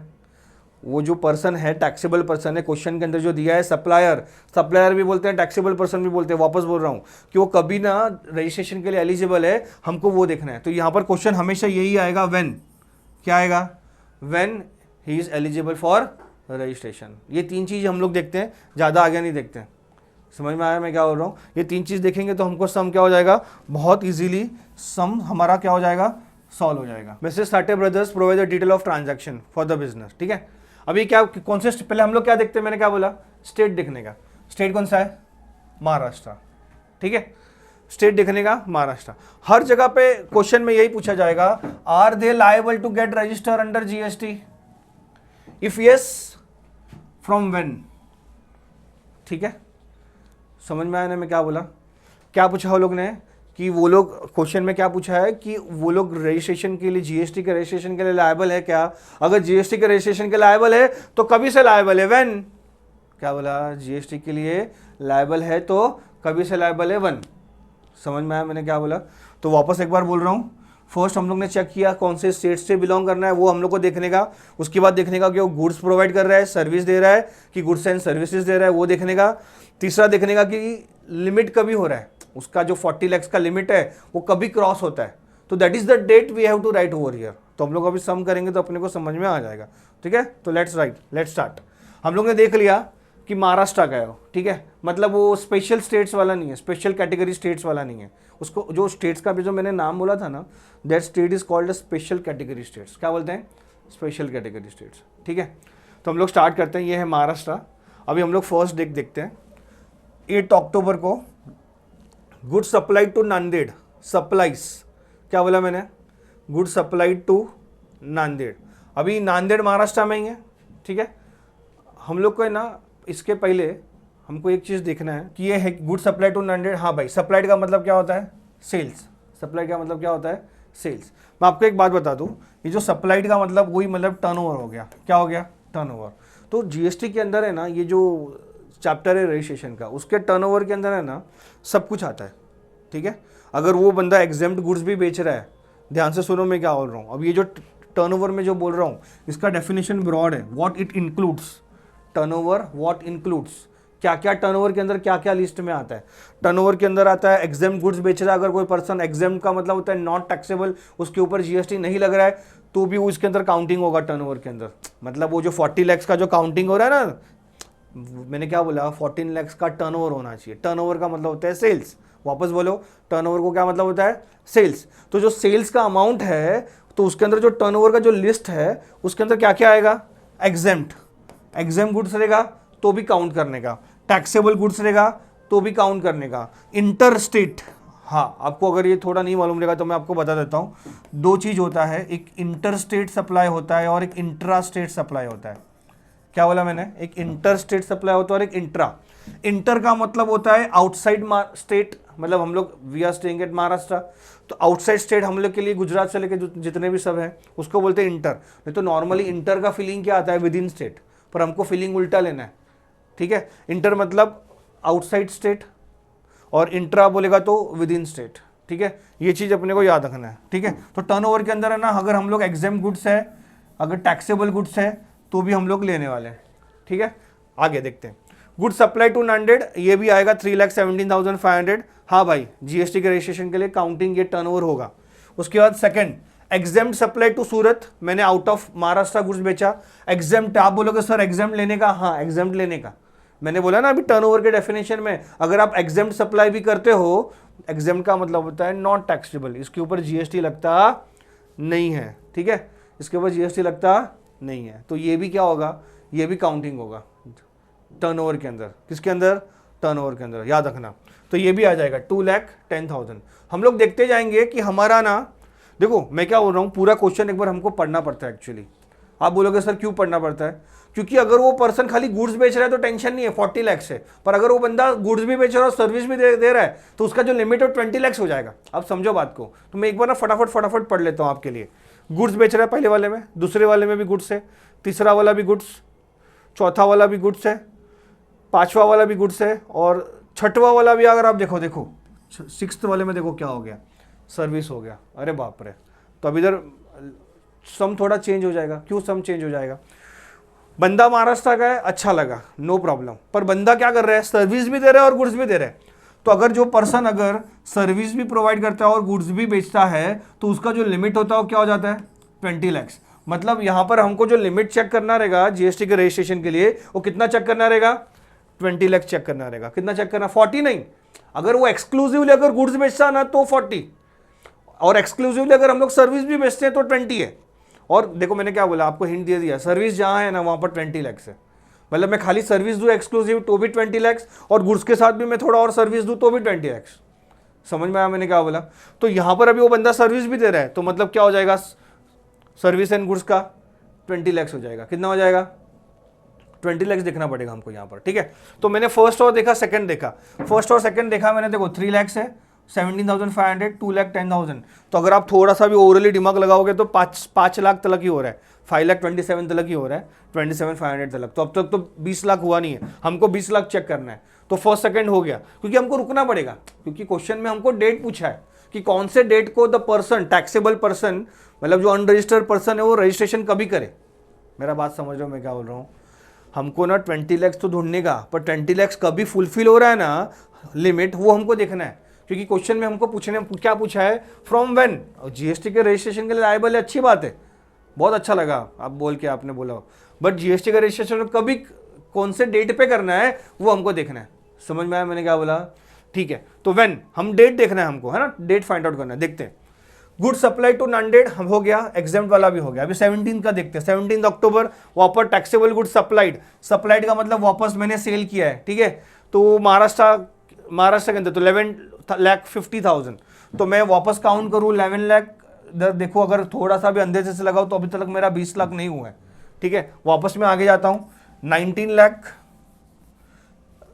वो जो पर्सन है टैक्सेबल पर्सन है, क्वेश्चन के अंदर जो दिया है सप्लायर, सप्लायर भी बोलते हैं, टैक्सेबल पर्सन भी बोलते हैं। वापस बोल रहा हूँ कि वो कभी ना रजिस्ट्रेशन के लिए एलिजिबल है, हमको वो देखना है। तो यहाँ पर क्वेश्चन हमेशा यही आएगा, व्हेन, क्या आएगा, when he is eligible for registration. ये 3 चीज़ हम लोग देखते हैं, ज़्यादा आगे नहीं देखते हैं। समझ में आया मैं क्या बोल रहा हूँ। ये 3 चीज़ देखेंगे तो हमको सम क्या हो जाएगा, बहुत इजीली सम हमारा क्या हो जाएगा, सॉल्व हो जाएगा। मिस्टर साटे brothers provide the detail of transaction for the business, ठीक है। अभी क्या, कौन से पहले हम लोग क्या देखते हैं, मैंने क्या बोला, स्टेट देखने का। स्टेट कौन सा है, महाराष्ट्र, ठीक है। स्टेट देखने का महाराष्ट्र। हर जगह पे क्वेश्चन में यही पूछा जाएगा, are they liable to get register under GST, if yes from when, ठीक है। समझ में आया ना मैं क्या बोला। क्या पूछा वो लोग ने कि वो लोग क्वेश्चन में क्या पूछा है कि वो लोग रजिस्ट्रेशन के लिए जीएसटी के रजिस्ट्रेशन के लिए लायबल है क्या? अगर जीएसटी के रजिस्ट्रेशन के लायबल है तो कभी से लायबल है? व्हेन, क्या बोला? जीएसटी के लिए लायबल है तो कभी से लायबल है? वन। समझ में आया मैंने क्या बोला? तो वापस एक बार बोल रहा हूँ, फर्स्ट हम लोग ने चेक किया कौन से स्टेट से बिलोंग करना है, वो हम लोग को देखने का। उसके बाद देखने का कि वो गुड्स प्रोवाइड कर रहा है, सर्विस दे रहा है कि गुड्स एंड सर्विसेज दे रहा है, वो देखने का। तीसरा देखने का कि लिमिट कभी हो रहा है, उसका जो 40 लाख का लिमिट है वो कभी क्रॉस होता है, तो that is the date we have to write over here. तो हम लोग अभी सम करेंगे तो अपने को समझ में आ जाएगा, ठीक है? तो लेट्स स्टार्ट। हम लोग ने देख लिया कि महाराष्ट्र का है, ठीक है, मतलब वो स्पेशल स्टेट्स वाला नहीं है, स्पेशल कैटेगरी स्टेट्स वाला नहीं है। उसको जो स्टेट्स का भी जो मैंने नाम बोला था ना, that state is called special category states. क्या बोलते हैं? स्पेशल कैटेगरी स्टेट्स, ठीक है? तो हम लोग स्टार्ट करते हैं। ये है महाराष्ट्र। अभी हम लोग फर्स्ट देखते हैं। 8 अक्टूबर को good supplied to Nanded, supplies, क्या बोला मैंने? Good supplied to Nanded. अभी नांदेड़ महाराष्ट्र में ही है, ठीक है? हम लोग को है ना, इसके पहले हमको एक चीज़ देखना है कि ये है गुड सप्लाई टू नांदेड़। हाँ भाई, सप्लाइड का मतलब क्या होता है? सेल्स। सप्लाई का मतलब क्या होता है? सेल्स। मैं आपको एक बात बता दूं, ये जो सप्लाइड का मतलब वही मतलब टर्नओवर हो गया। क्या हो गया? टर्नओवर। तो जीएसटी के अंदर है ना, ये जो चैप्टर है रजिस्ट्रेशन का, उसके टर्नओवर के अंदर है ना सब कुछ आता है, ठीक है? अगर वो बंदा एग्जेम्प्ट गुड्स भी बेच रहा है, ध्यान से सुनो मैं क्या बोल रहा हूँ। अब ये जो टर्नओवर में जो बोल रहा हूँ, इसका डेफिनेशन ब्रॉड है। What it includes, turnover what includes, क्या क्या टर्नओवर के अंदर क्या क्या लिस्ट में आता है। टर्नओवर के अंदर आता है एग्जेम्प्ट गुड्स बेच रहा है अगर कोई पर्सन, एग्जेम्प्ट का मतलब होता है नॉट टैक्सेबल, उसके ऊपर जीएसटी नहीं लग रहा है, तो भी उसके अंदर काउंटिंग होगा टर्नओवर के अंदर। मतलब वो जो 40 लाख का जो काउंटिंग हो रहा है ना, मैंने क्या बोला? 14 लाख का टर्नओवर होना चाहिए। टर्नओवर का मतलब होता है सेल्स। वापस बोलो, टर्नओवर को क्या मतलब होता है? सेल्स। तो जो सेल्स का अमाउंट है, तो उसके अंदर जो टर्नओवर का जो लिस्ट है, उसके अंदर क्या क्या आएगा? एग्जेम्प्ट, एग्जेम्प्ट गुड्स रहेगा तो भी काउंट करने का, टैक्सेबल गुड्स रहेगा तो भी काउंट करने का, इंटर स्टेट। हाँ, आपको अगर ये थोड़ा नहीं मालूम रहेगा तो मैं आपको बता देता हूँ। दो चीज होता है, एक इंटर स्टेट सप्लाई होता है और एक इंट्रा स्टेट सप्लाई होता है। क्या बोला मैंने? एक इंटर स्टेट सप्लाई होता है और एक इंट्रा। इंटर का मतलब होता है आउटसाइड स्टेट, मतलब हम लोग we are staying at Maharashtra, तो आउटसाइड स्टेट हम लोग के लिए गुजरात से लेके जितने भी सब हैं उसको बोलते हैं इंटर। नहीं तो नॉर्मली इंटर का फीलिंग क्या आता है? विद इन स्टेट, पर हमको फीलिंग उल्टा लेना है, ठीक है? इंटर मतलब आउटसाइड स्टेट और इंट्रा बोलेगा तो विद इन स्टेट, ठीक है? ये चीज़ अपने को याद रखना है, ठीक है? तो टर्नओवर के अंदर है ना, अगर हम लोग एग्जेम्प्ट गुड्स है, अगर टैक्सेबल गुड्स है, तो भी हम लोग लेने वाले हैं, ठीक है? आगे देखते हैं। गुड सप्लाई टू नांदेड़, ये भी आएगा 3,17,500। हाँ भाई, जीएसटी के रजिस्ट्रेशन के लिए काउंटिंग ये टर्नओवर होगा। उसके बाद सेकंड, एग्जेम्प्ट सप्लाई टू सूरत, मैंने आउट ऑफ महाराष्ट्र गुड्स बेचा। एग्जेम्प्ट, आप बोलोगे सर एग्जेम्प्ट लेने का? हाँ, एग्जेम्प्ट लेने का। मैंने बोला ना अभी टर्नओवर के डेफिनेशन में, अगर आप एग्जेम्प्ट सप्लाई भी करते हो, एग्जेम्प्ट का मतलब होता है नॉट टैक्सेबल, इसके ऊपर जीएसटी लगता नहीं है, ठीक है? इसके ऊपर जीएसटी लगता नहीं है, तो ये भी क्या होगा? ये भी काउंटिंग होगा टर्नओवर के अंदर। किसके अंदर? टर्नओवर के अंदर, याद रखना। तो ये भी आ जाएगा 2,10,000। हम लोग देखते जाएंगे कि हमारा ना, देखो मैं क्या बोल रहा हूँ, पूरा क्वेश्चन एक बार हमको पढ़ना पड़ता है एक्चुअली। आप बोलोगे सर क्यों पढ़ना पड़ता है? क्योंकि अगर वो पर्सन खाली गुड्स बेच रहा है तो टेंशन नहीं है 40 लाख से, पर अगर वो बंदा गुड्स भी बेच रहा है और सर्विस भी दे रहा है, तो उसका जो लिमिट है 20 लाख हो जाएगा। आप समझो बात को। तो मैं एक बार ना फटाफट पढ़ लेता हूँ आपके लिए। गुड्स बेच रहा है पहले वाले में, दूसरे वाले में भी गुड्स है, तीसरा वाला भी गुड्स, चौथा वाला भी गुड्स है, पांचवा वाला भी गुड्स है, और छठवा वाला भी अगर आप देखो 6th वाले में देखो क्या हो गया? सर्विस हो गया। अरे बाप रे! तो अब इधर सम थोड़ा चेंज हो जाएगा। क्यों सम चेंज हो जाएगा? बंदा महाराष्ट्र का है, अच्छा लगा, नो प्रॉब्लम, पर बंदा क्या कर रहा है? सर्विस भी दे रहा है और गुड्स भी दे रहा है। तो अगर जो पर्सन अगर सर्विस भी प्रोवाइड करता है और गुड्स भी बेचता है, तो उसका जो लिमिट होता है वो क्या हो जाता है? 20 लाख। मतलब यहां पर हमको जो लिमिट चेक करना रहेगा जीएसटी के रजिस्ट्रेशन के लिए, वो कितना चेक करना रहेगा? 20 लाख चेक करना रहेगा। कितना चेक करना? 40 नहीं। अगर वो एक्सक्लूसिवली अगर गुड्स बेचता ना तो 40, और एक्सक्लूसिवली अगर हम लोग सर्विस भी बेचते हैं तो 20 है। और देखो मैंने क्या बोला, आपको हिंट दे दिया, सर्विस जहां है ना वहां पर 20 लाख है। मतलब मैं खाली सर्विस दूं एक्सक्लूसिव तो भी 20 लाख, और गुड्स के साथ भी मैं थोड़ा और सर्विस दूं तो भी 20 लाख। समझ में आया मैंने क्या बोला? तो यहां पर अभी वो बंदा सर्विस भी दे रहा है, तो मतलब क्या हो जाएगा? सर्विस एंड गुड्स का 20 लाख हो जाएगा। कितना हो जाएगा? 20 lakhs देखना पड़ेगा हमको यहाँ पर, ठीक है। तो मैंने फर्स्ट और देखा, सेकंड देखा, फर्स्ट और सेकंड देखा मैंने, देखो 3 lakhs है, 17,500, 2,10,000। तो अगर आप थोड़ा सा भी ओवरली दिमाग लगाओगे तो 5 लाख तक ही हो रहा है, 5,27,000 तक ही हो रहा है, 27,500 तक। तो अब तक तो 20 लाख हुआ नहीं है, हमको 20 लाख चेक करना है। तो फर्स्ट सेकंड हो गया, क्योंकि हमको रुकना पड़ेगा, क्योंकि क्वेश्चन में हमको डेट पूछा है कि कौन से डेट को द पर्सन, टैक्सेबल पर्सन, मतलब जो अनरजिस्टर्ड पर्सन है वो रजिस्ट्रेशन कभी करे। मेरा बात समझ रहे हो मैं क्या बोल रहा हूँ? हमको ना 20 lakhs तो ढूंढने का, पर 20 lakhs कभी फुलफिल हो रहा है ना लिमिट, वो हमको देखना है। क्योंकि क्वेश्चन में हमको क्या पूछा है, फ्रॉम व्हेन। जीएसटी के रजिस्ट्रेशन के लिए लायबल है, अच्छी बात है, बहुत अच्छा लगा आप बोल के आपने बोला, बट जीएसटी का रजिस्ट्रेशन कभी कौन से डेट पे करना है वो हमको देखना है। समझ में आया मैंने क्या बोला? ठीक है, तो व्हेन हम डेट देखना है हमको, है ना, डेट फाइंड आउट करना है। देखते हैं, good supply to non date हम हो गया, एग्जाम्प्ट वाला भी हो गया। अभी 17 का देखते हैं, 17 अक्टूबर वापस टैक्सेबल गुड सप्लाइड, सप्लाइड का मतलब वापस मैंने सेल किया है, ठीक है। तो महाराष्ट्र के अंदर तो 11,50,000, तो मैं वापस काउंट करूँ 11 लाख। इधर देखो, अगर थोड़ा सा भी अंदाजे से लगाओ तो अभी तक मेरा 20 लाख नहीं हुआ है, ठीक है। वापस मैं आगे जाता हूँ, 19 लाख,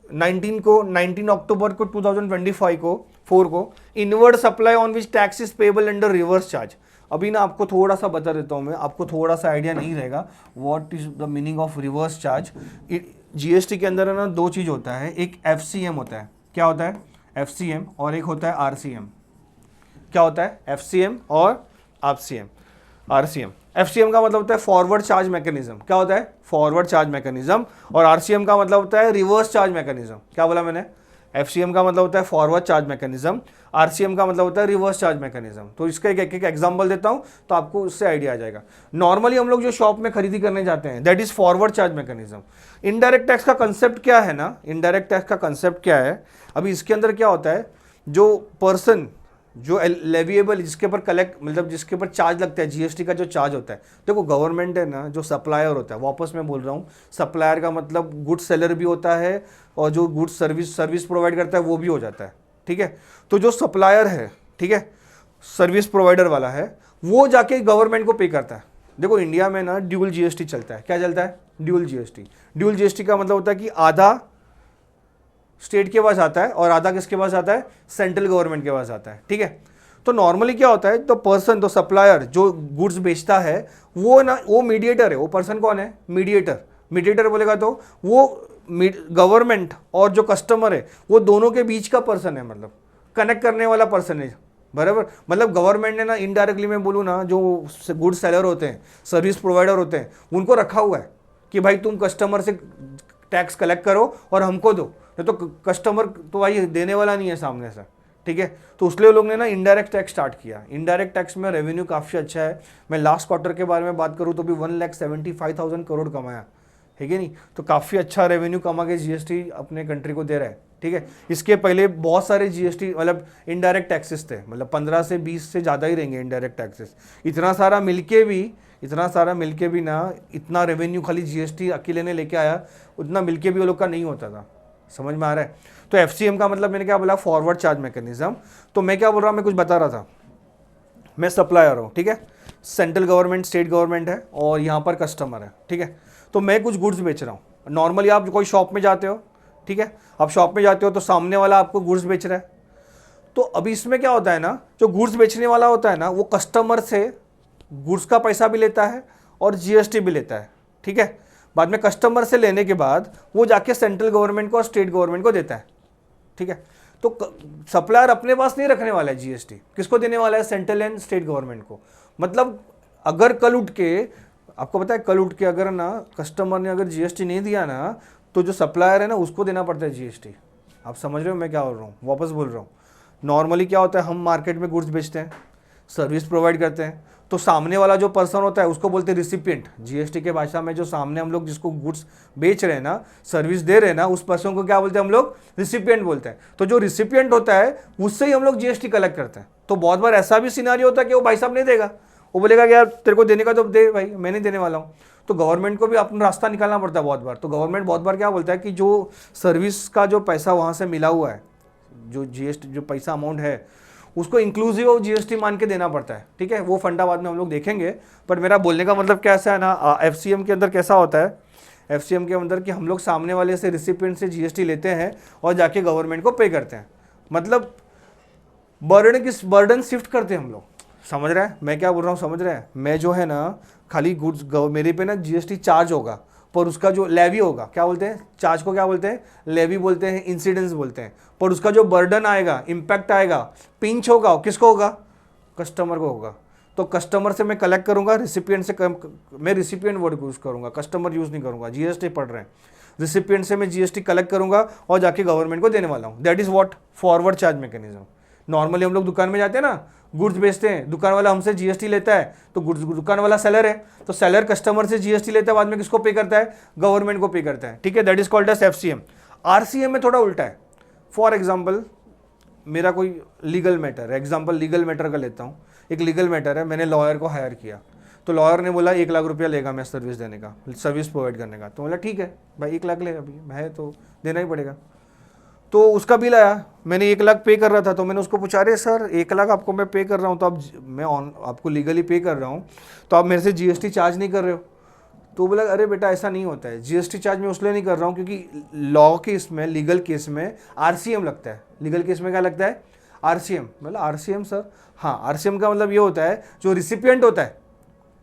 19 अक्टूबर को 2025 को 4 को inward supply on which tax is payable under reverse charge. अभी ना आपको थोड़ा सा बता देता हूँ मैं, आपको थोड़ा सा आइडिया नहीं रहेगा what is the meaning of reverse charge. GST के अंदर है ना 2 चीज होता है, एक एफसीएम होता है। क्या होता है? एफसीएम, और एक होता है आरसीएम। क्या होता है? एफसीएम और आरसीएम। एफसीएम का मतलब होता है फॉरवर्ड चार्ज मैकेनिज्म। क्या होता है? Forward charge mechanism. और आरसीएम का मतलब होता है रिवर्स चार्ज मैकेनिज्म। क्या बोला मैंने? एफसीएम का मतलब होता है फॉरवर्ड चार्ज मैकेनिज्म, आरसीएम का मतलब होता है रिवर्स चार्ज मैकेनिज्म। तो इसका एक एग्जांपल देता हूं तो आपको उससे आइडिया आ जाएगा। नॉर्मली हम लोग जो शॉप में खरीदी करने जाते हैं, that is forward charge mechanism. Indirect tax का कंसेप्ट क्या है ना, इनडायरेक्ट टैक्स का कंसेप्ट क्या है, अभी इसके अंदर क्या होता है, जो पर्सन जो लेविएबल, जिसके ऊपर कलेक्ट, मतलब जिसके ऊपर चार्ज लगता है, जीएसटी का जो चार्ज होता है। देखो गवर्नमेंट है ना, जो सप्लायर होता है, वापस मैं बोल रहा हूँ, सप्लायर का मतलब गुड सेलर भी होता है और जो गुड सर्विस प्रोवाइड करता है वो भी हो जाता है, ठीक है। तो जो सप्लायर है, ठीक है, सर्विस प्रोवाइडर वाला है, वो जाके गवर्नमेंट को पे करता है। देखो इंडिया में ना ड्यूल जीएसटी चलता है। क्या चलता है? Dual GST. ड्यूल जीएसटी का मतलब होता है कि आधा स्टेट के पास आता है और आधा किसके पास आता है? सेंट्रल गवर्नमेंट के पास आता है, ठीक है। तो नॉर्मली क्या होता है, तो पर्सन, तो सप्लायर जो गुड्स बेचता है वो मीडिएटर है। वो पर्सन कौन है? मीडिएटर बोलेगा तो वो गवर्नमेंट और जो कस्टमर है वो दोनों के बीच का पर्सन है, मतलब कनेक्ट करने वाला पर्सन है, बराबर। मतलब गवर्नमेंट ने ना इनडायरेक्टली मैं बोलूँ ना, जो गुड सेलर होते हैं, सर्विस प्रोवाइडर होते हैं, उनको रखा हुआ है कि भाई तुम कस्टमर से टैक्स कलेक्ट करो और हमको दो, नहीं तो कस्टमर तो भाई देने वाला नहीं है सामने से, ठीक है। तो उसलिए लोग ने ना इनडायरेक्ट टैक्स स्टार्ट किया। इनडायरेक्ट टैक्स में रेवेन्यू काफ़ी अच्छा है। मैं लास्ट क्वार्टर के बारे में बात करूँ तो भी 1,75,000 करोड़ कमाया है कि नहीं। तो काफ़ी अच्छा रेवेन्यू कमा के जीएसटी अपने कंट्री को दे रहा है, ठीक है। इसके पहले बहुत सारे जीएसटी मतलब इनडायरेक्ट टैक्सेस थे, मतलब 15 से 20 से ज़्यादा ही रहेंगे इनडायरेक्ट टैक्सेस। इतना सारा मिलके भी ना, इतना रेवेन्यू खाली जीएसटी अकेले ने लेके आया, उतना मिलके भी वो लोग का नहीं होता था। समझ में आ रहा है? तो एफसीएम का मतलब मैंने क्या बोला? Forward charge mechanism. तो मैं क्या बोल रहा हूँ, मैं कुछ बता रहा था, मैं सप्लायर हूँ, ठीक है। सेंट्रल गवर्नमेंट, स्टेट गवर्नमेंट है और यहाँ पर कस्टमर है, ठीक है। तो मैं कुछ गुड्स बेच रहा हूँ। नॉर्मली आप कोई शॉप में जाते हो, ठीक है, आप शॉप में जाते हो तो सामने वाला आपको गुड्स बेच रहा है। तो अभी इसमें क्या होता है ना, जो गुड्स बेचने वाला होता है ना, वो कस्टमर से गुड्स का पैसा भी लेता है और जीएसटी भी लेता है, ठीक है। बाद में कस्टमर से लेने के बाद वो जाके सेंट्रल गवर्नमेंट को और स्टेट गवर्नमेंट को देता है, ठीक है। तो सप्लायर अपने पास नहीं रखने वाला है जीएसटी, किसको देने वाला है? सेंट्रल एंड स्टेट गवर्नमेंट को। मतलब अगर कल उठ के, आपको पता है, कल उठ के अगर ना कस्टमर ने अगर जीएसटी नहीं दिया ना, तो जो सप्लायर है ना उसको देना पड़ता है जीएसटी। आप समझ रहे हो मैं क्या बोल रहा हूँ? वापस बोल रहा हूँ, नॉर्मली क्या होता है, हम मार्केट में गुड्स बेचते हैं, सर्विस प्रोवाइड करते हैं, तो सामने वाला जो पर्सन होता है उसको बोलते हैं रिसिपिएंट। जीएसटी के भाषा में जो सामने हम लोग जिसको गुड्स बेच रहे हैं ना, सर्विस दे रहे हैं ना, उस पर्सन को क्या बोलते हैं हम लोग? रिसिपिएंट बोलते हैं। तो जो रिसिपिएंट होता है उससे ही हम लोग जीएसटी कलेक्ट करते हैं। तो बहुत बार ऐसा भी सिनेरियो होता है कि वो भाई साहब नहीं देगा, वो बोलेगा कि यार तेरे को देने का तो दे भाई, मैं नहीं देने वाला हूँ। तो गवर्नमेंट को भी अपना रास्ता निकालना पड़ता है बहुत बार। तो गवर्नमेंट बहुत बार क्या बोलता है कि जो सर्विस का जो पैसा वहाँ से मिला हुआ है, जो जीएसटी जो पैसा अमाउंट है, उसको इंक्लूसिव ऑफ जीएसटी मान के देना पड़ता है, ठीक है। वो फंडा बाद में हम लोग देखेंगे, पर मेरा बोलने का मतलब कैसा है ना, एफसीएम के अंदर कैसा होता है, FCM के अंदर कि हम लोग सामने वाले से रिसिपिएंट से GST लेते हैं और जाके गवर्नमेंट को पे करते हैं, मतलब बर्डन शिफ्ट करते हैं हम लोग। समझ रहा है मैं क्या बोल रहा हूँ, समझ रहा है? मैं जो है ना खाली गुड्स मेरे पे ना GST चार्ज होगा, पर उसका जो लेवी होगा, क्या बोलते हैं चार्ज को, क्या बोलते हैं लेवी बोलते हैं, इंसिडेंस बोलते हैं, पर उसका जो बर्डन आएगा, इम्पैक्ट आएगा, पिंच होगा, किसको होगा? कस्टमर को होगा। तो कस्टमर से मैं कलेक्ट करूंगा, रिसिपिएंट से मैं रिसिपिएंट वर्ड यूज़ करूंगा, कस्टमर यूज़ नहीं करूंगा, GST पढ़ रहे हैं। रिसिपिएंट से मैं GST कलेक्ट करूंगा और जाके गवर्नमेंट को देने वाला हूँ। That is what forward charge mechanism. Normally हम लोग दुकान में जाते हैं ना, गुड्स बेचते हैं, दुकान वाला हमसे GST लेता है, तो गुड्स दुकान वाला सेलर है, तो सेलर कस्टमर से GST लेता है, बाद में किसको पे करता है? गवर्नमेंट को पे करता है। ठीक है, that is called as FCM। RCM में थोड़ा उल्टा है। फॉर एग्जाम्पल मेरा कोई लीगल मैटर है, एग्जाम्पल लीगल मैटर का लेता हूँ। एक लीगल मैटर है, मैंने लॉयर को हायर किया, तो लॉयर ने बोला 1 लाख रुपया लेगा मैं सर्विस देने का, सर्विस प्रोवाइड करने का। तो बोला ठीक है भाई 1 लाख ले, अभी है तो देना ही पड़ेगा। तो उसका बिल आया, मैंने 1 लाख पे कर रहा था, तो मैंने उसको पूछा अरे सर 1 लाख आपको मैं पे कर रहा हूँ, तो मैं आपको लीगली पे कर रहा हूँ, तो आप मेरे से GST चार्ज नहीं कर रहे हो? तो बोला अरे बेटा ऐसा नहीं होता है, GST चार्ज मैं उसलिए नहीं कर रहा हूँ क्योंकि लॉ केस में, लीगल केस में RCM लगता है। लीगल केस में क्या लगता है? RCM। मतलब RCM सर? हाँ, RCM का मतलब ये होता है जो रिसिपिएंट होता है।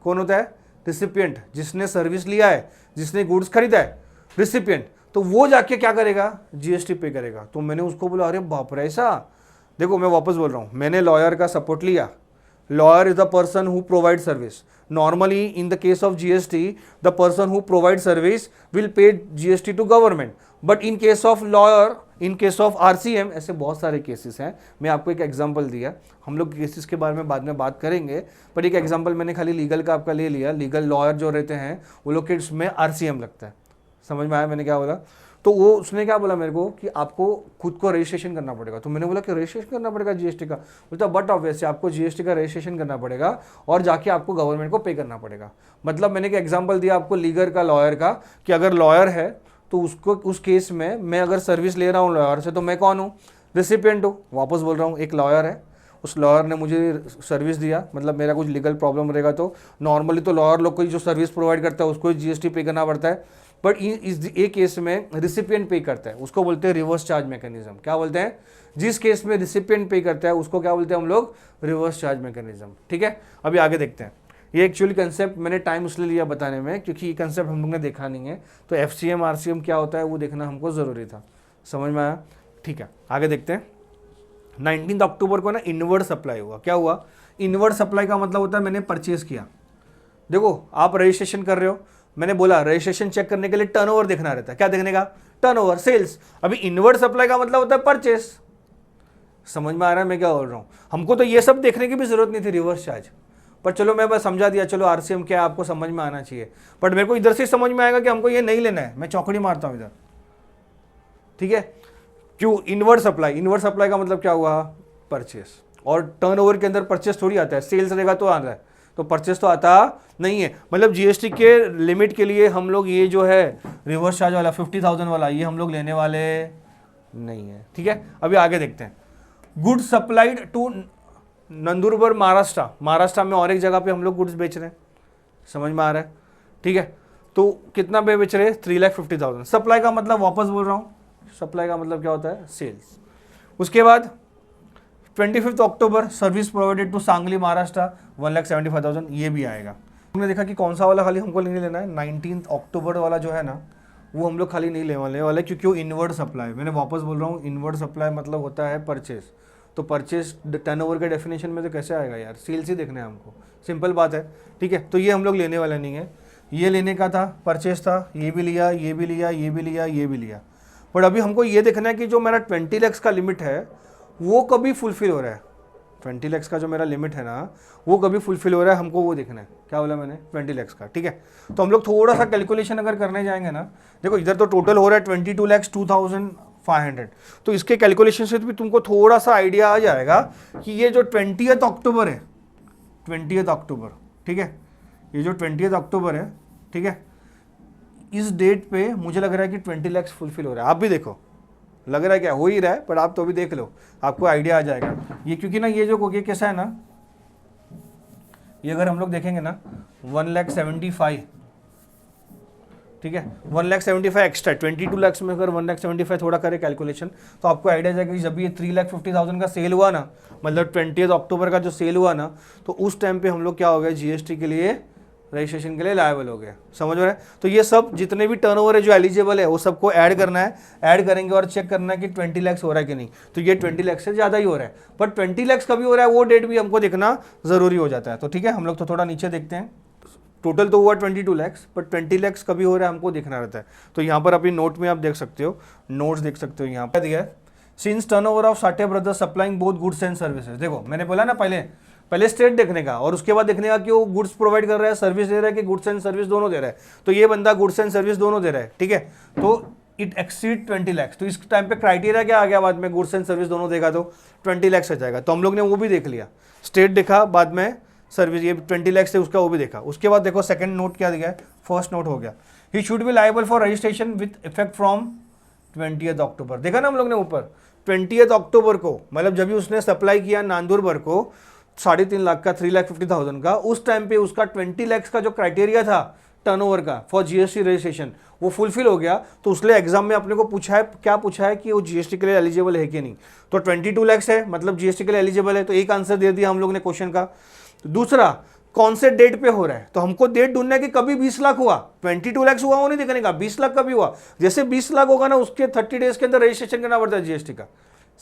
कौन होता है? रिसिपिएंट, जिसने सर्विस लिया है, जिसने गुड्स खरीदा है, रिसिपिएंट। तो वो जाके क्या करेगा? GST पे करेगा। तो मैंने उसको बोला अरे बाप रे ऐसा। देखो मैं वापस बोल रहा हूँ, मैंने लॉयर का सपोर्ट लिया। Lawyer is the person who provide service. Normally in the case of GST the person who provide service will pay GST to government, but in case of lawyer, in case of RCM, ऐसे बहुत सारे cases हैं। मैं आपको एक example दिया, हम लोग केसेस के बारे में बाद में बात करेंगे, पर एक एग्जांपल मैंने खाली लीगल का आपका ले लिया। लीगल लॉयर जो रहते हैं वो लोग के इसमें RCM लगता है। समझ में आया मैंने क्या बोला? तो वो उसने क्या बोला मेरे को कि आपको खुद को रजिस्ट्रेशन करना पड़ेगा। तो मैंने बोला कि रजिस्ट्रेशन करना पड़ेगा GST का? बोलता बट ऑब्वियसली आपको GST का रजिस्ट्रेशन करना पड़ेगा और जाके आपको गवर्नमेंट को पे करना पड़ेगा। मतलब मैंने एक एग्जांपल दिया आपको लीगल का, लॉयर का, कि अगर लॉयर है तो उसको उस केस में मैं अगर सर्विस ले रहा हूँ लॉयर से, तो मैं कौन हूँ? रिसिपिएंट हूँ। वापस बोल रहा हूँ, एक लॉयर है, उस लॉयर ने मुझे सर्विस दिया, मतलब मेरा कुछ लीगल प्रॉब्लम रहेगा तो नॉर्मली तो लॉयर लोग को जो सर्विस प्रोवाइड करता है उसको ही GST पे करना पड़ता है, बट इस एक केस में रिसिपिएंट पे करता है, उसको बोलते हैं रिवर्स चार्ज मैकेनिज्म। क्या बोलते हैं? जिस केस में रिसिपिएंट पे करता है उसको क्या बोलते हैं हम लोग? Reverse charge mechanism. ठीक है, अभी आगे देखते हैं। ये एक्चुअली कंसेप्ट मैंने टाइम इसलिए लिया बताने में क्योंकि ये कंसेप्ट हम लोग ने देखा नहीं है, तो FCM RCM क्या होता है वो देखना हमको ज़रूरी था। समझ में आया? ठीक है, आगे देखते हैं। 19 अक्टूबर को ना इनवर्ड सप्लाई हुआ। क्या हुआ? इनवर्ड सप्लाई का मतलब होता है मैंने परचेज किया। देखो आप रजिस्ट्रेशन कर रहे हो, मैंने बोला रजिस्ट्रेशन चेक करने के लिए टर्नओवर देखना रहता है। क्या देखने का? Turnover, sales. अभी इनवर्ड सप्लाई का मतलब होता है परचेस। समझ में आ रहा है मैं क्या बोल रहा हूँ? हमको तो ये सब देखने की भी जरूरत नहीं थी रिवर्स चार्ज, पर चलो मैं बस समझा दिया, चलो RCM क्या आपको समझ में आना चाहिए, बट मेरे को इधर से समझ में आएगा कि हमको ये नहीं लेना है, मैं चौकड़ी मारता हूँ इधर। ठीक है, क्यों? इनवर्ड सप्लाई, इनवर्ड सप्लाई का मतलब क्या हुआ? परचेस। और टर्नओवर के अंदर परचेस थोड़ी आता है, सेल्स रहेगा तो आता है, तो परचेस तो आता नहीं है। मतलब GST के लिमिट के लिए हम लोग ये जो है रिवर्स चार्ज वाला 50,000 वाला ये हम लोग लेने वाले नहीं है। ठीक है, अभी आगे देखते हैं। Goods supplied to Nandurbar Maharashtra. Maharashtra में और एक जगह पे हम लोग गुड्स बेच रहे हैं। समझ में आ रहा है? ठीक है, तो कितना पे बेच रहे हैं? 3,50,000। सप्लाई का मतलब वापस बोल रहा हूँ, सप्लाई का मतलब क्या होता है? सेल्स। उसके बाद 25 अक्टूबर service provided to Sangli Maharashtra 1,75,000, ये भी आएगा। हमने देखा कि कौन सा वाला खाली हमको नहीं लेना है, 19 अक्टूबर वाला जो है ना वो हम लोग खाली नहीं लेने वाले क्योंकि वो इनवर्ड सप्लाई। मैंने वापस बोल रहा हूँ, इनवर्ड सप्लाई मतलब होता है परचेस। तो परचेस टर्नओवर के डेफिनेशन में तो कैसे आएगा यार? सेल्स ही देखना है हमको, सिंपल बात है। ठीक है, तो ये हम लोग लेने वाले नहीं है। ये लेने का था, परचेस था, ये भी लिया, ये भी लिया, ये भी लिया, ये भी लिया। बट अभी हमको ये देखना है कि जो मेरा 20 लाख का लिमिट है वो कभी फुलफिल हो रहा है। 20 लाख का जो मेरा लिमिट है ना वो कभी फुलफिल हो रहा है, हमको वो देखना है। क्या बोला मैंने? 20 लाख का। ठीक है, तो हम लोग थोड़ा सा कैलकुलेशन अगर करने जाएंगे ना, देखो इधर तो टोटल हो रहा है 22,02,500, तो इसके कैलकुलेशन से भी तुमको थोड़ा सा आइडिया आ जाएगा कि ये जो 20 अक्टूबर है, 20 अक्टूबर, ठीक है, ये जो 20 अक्टूबर है, ठीक है, इस डेट पे मुझे लग रहा है कि 20 लाख फुलफिल हो रहा है। आप भी देखो, लग रहा है क्या? हो ही रहा है, पर आप तो भी देख लो, आपको आइडिया आ जाएगा। ये क्योंकि ना ये जो ये कैसा है ना, ये अगर हम लोग देखेंगे ना 1,75,000, ठीक है। 1,75,000 एक्स्ट्रा, 22 लाख में अगर 1,75,000 थोड़ा करे कैलकुलेशन तो आपको आइडिया जाएगा कि जब ये 3,50,000 का सेल हुआ ना, मतलब 20 अक्टूबर का जो सेल हुआ ना, तो उस टाइम पे हम लोग क्या हो गए, जीएसटी के लिए, रजिस्ट्रेशन के लिए लायबल हो गया। समझ में रहे? तो ये सब जितने भी टर्नओवर है जो एलिजिबल है वो सबको ऐड करना है, ऐड करेंगे और चेक करना है कि 20 लाख हो रहा है कि नहीं। तो ये 20 लाख से ज़्यादा ही हो रहा है, बट 20 लाख कभी हो रहा है वो डेट भी हमको देखना ज़रूरी हो जाता है। तो ठीक है, हम लोग तो थोड़ा नीचे देखते हैं। टोटल तो हुआ 22 लाख, बट 20 लाख कभी हो रहा है हमको देखना रहता है। तो यहाँ पर अपनी नोट में आप देख सकते हो, नोट्स देख सकते हो, यहाँ पर दिया है since turnover of Sathe brothers supplying both goods and services. देखो मैंने बोला ना पहले स्टेट देखने का और उसके बाद देखने का कि वो गुड्स प्रोवाइड कर रहा है, सर्विस दे रहा है कि गुड्स एंड सर्विस दोनों दे रहा है। तो ये बंदा गुड्स एंड सर्विस दोनों दे रहा है, ठीक है। तो इट एक्सीड 20 लाख। तो इस टाइम पे क्राइटेरिया क्या आ गया बाद में, गुड्स एंड सर्विस दोनों देगा तो 20 लाख आ जाएगा। तो हम लोग ने वो भी देख लिया, स्टेट देखा, बाद में सर्विस, ये 20 लाख से उसका वो भी देखा। उसके बाद देखो सेकंड नोट क्या दिया है, फर्स्ट नोट हो गया, ही should be liable for registration with effect from 20 अक्टूबर। देखा ना हम लोग ने ऊपर 20 अक्टूबर को, मतलब जब भी उसने सप्लाई किया नांदुरबर को 3.5 लाख का, 3,50,000 का, उस टाइम पे उसका 20 लाख का जो क्राइटेरिया था टर्नओवर का फॉर जीएसटी रजिस्ट्रेशन वो फुलफिल हो गया। तो उसने एग्जाम में अपने को पूछा है, क्या पूछा है कि वो जीएसटी के लिए एलिजिबल है कि नहीं। तो 22 लाख है, मतलब जीएसटी के लिए एलिजिबल है, तो एक आंसर दे दिया हम लोग ने क्वेश्चन का। तो दूसरा, कौन से डेट पे हो रहा है, तो हमको डेट ढूंढना है कि कभी 20 लाख हुआ, 22 लाख हुआ वो नहीं देखने का, 20 लाख कभी हुआ। जैसे 20 लाख होगा ना, उसके 30 डेज के अंदर रजिस्ट्रेशन करना पड़ता है जीएसटी का।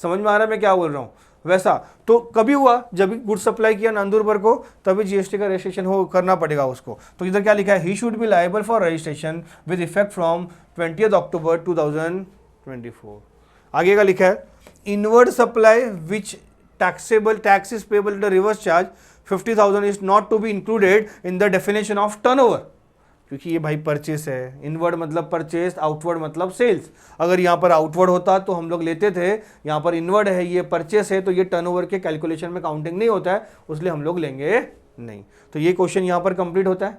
समझ में आ रहा है मैं क्या बोल रहा हूँ? वैसा तो कभी हुआ जब गुड सप्लाई किया नांदुरबर को, तभी जीएसटी का रजिस्ट्रेशन हो करना पड़ेगा उसको। तो इधर क्या लिखा है, he should be liable for registration with effect from 20 October 2024। आगे का लिखा है, inward supply which taxable tax is payable in the reverse charge 50,000 is not to be included in the definition of turnover. क्योंकि ये भाई purchase है, inward मतलब purchase, outward मतलब सेल्स। अगर यहाँ पर आउटवर्ड होता तो हम लोग लेते थे, यहाँ पर इनवर्ड है, ये परचेस है, तो ये टर्नओवर के कैलकुलेशन में काउंटिंग नहीं होता है, इसलिए हम लोग लेंगे नहीं। तो ये क्वेश्चन यहाँ पर कंप्लीट होता है,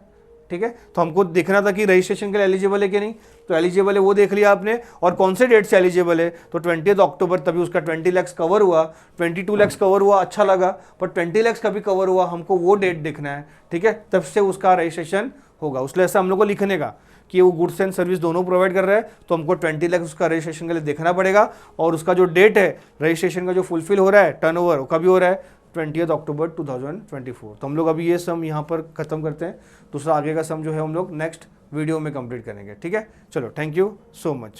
ठीक है। तो हमको देखना था कि रजिस्ट्रेशन के लिए एलिजिबल है कि नहीं, तो एलिजिबल है वो देख लिया आपने, और कौन से डेट से एलिजिबल है, तो 20 अक्टूबर, तभी उसका 20 लाख कवर हुआ, 22 लाख कवर हुआ, अच्छा लगा, पर 20 लाख कभी कवर हुआ, हमको वो डेट देखना है, ठीक है, तब से उसका रजिस्ट्रेशन होगा। उसलिए ऐसा हम लोग को लिखने का कि वो गुड्स एंड सर्विस दोनों प्रोवाइड कर रहा है, तो हमको 20 लाख उसका रजिस्ट्रेशन के लिए देखना पड़ेगा, और उसका जो डेट है रजिस्ट्रेशन का जो फुलफिल हो रहा है टर्नओवर, वो कभी हो रहा है 20 अक्टूबर 2024। तो हम लोग अभी ये सम यहाँ पर खत्म करते हैं, दूसरा आगे का सम जो है हम लोग नेक्स्ट वीडियो में कंप्लीट करेंगे, ठीक है। चलो, थैंक यू सो मच।